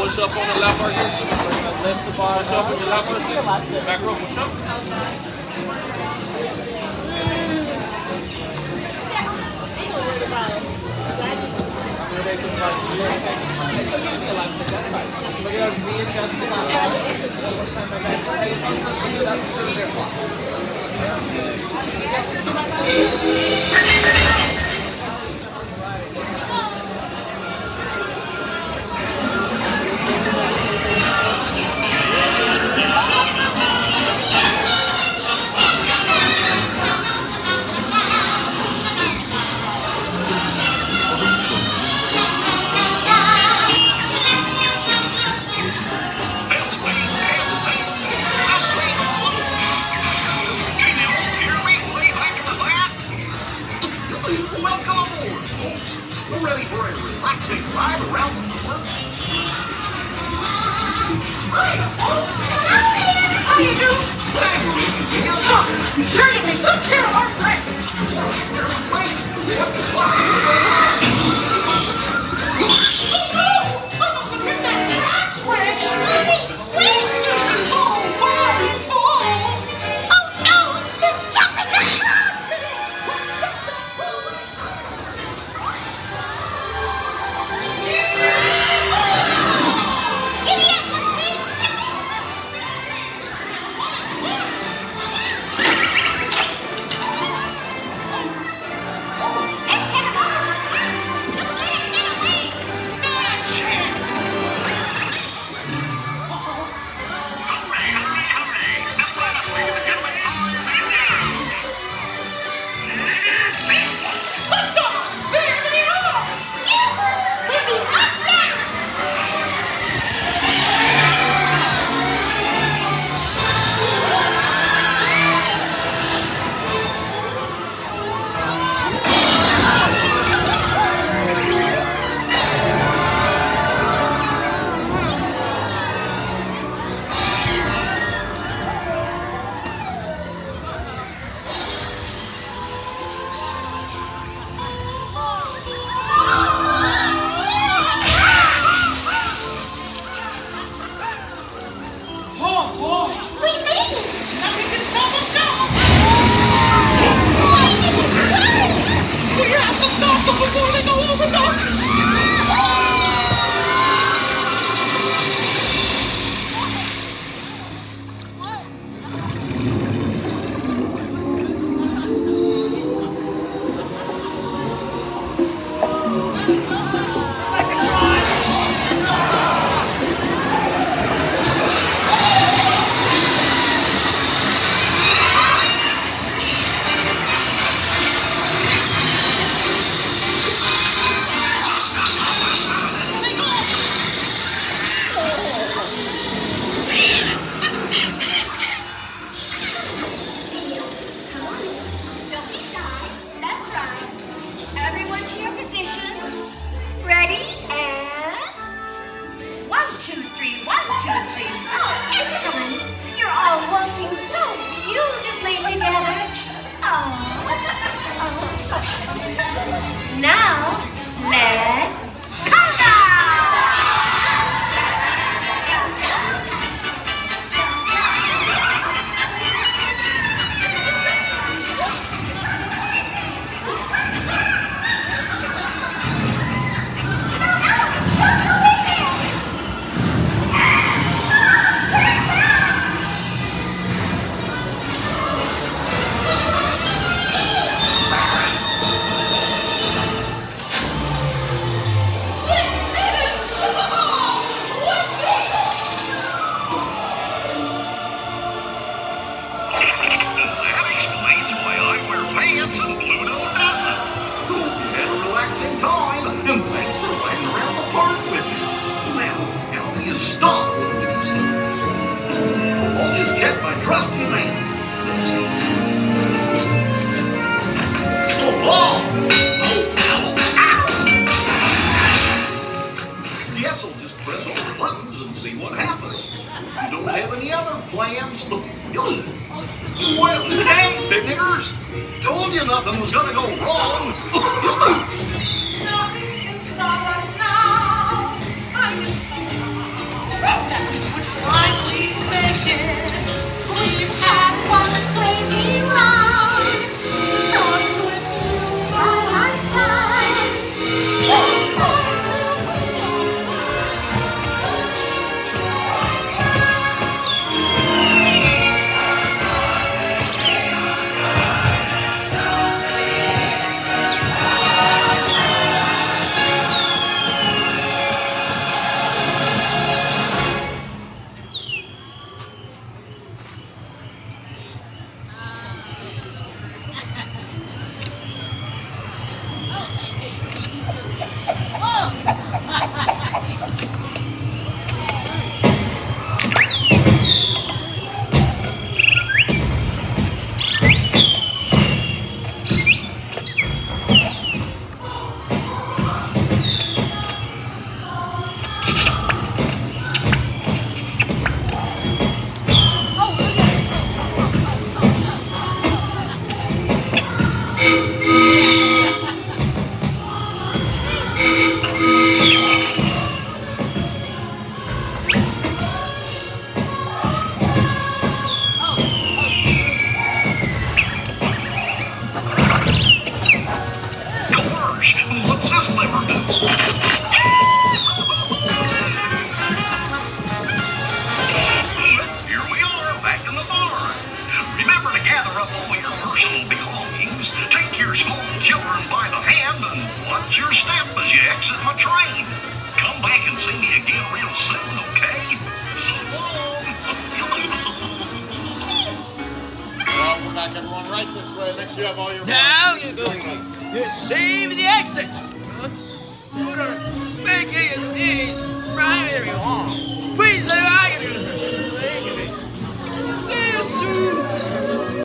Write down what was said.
Push up on the left right here. Lift the bar. Push up on your left right here. Back row, push up. We're going to readjust it on that. Welcome aboard, folks. We're ready for a relaxing ride around the park. How do you do? Sure you take good care of our friend. I must have hit that track switch. Wait, this is all my fault. Oh no, they're jumping the track. Now, let's countdown! Well, dang, big niggers. Told you nothing was gonna go wrong. Nothing can stop us now. I am so finally make it. We've had one crazy ride. Going with you by my side. It's time What's this liver do? Here we are, back in the barn. Remember to gather up all your personal belongings, take your small children by the hand, and watch your step as you exit my train. Come back and see me again real soon, okay? So long. Well, we're back everyone right this way. Make sure you have all your Now you go. belongings. You save the exit. Scooter making his knees right where you want.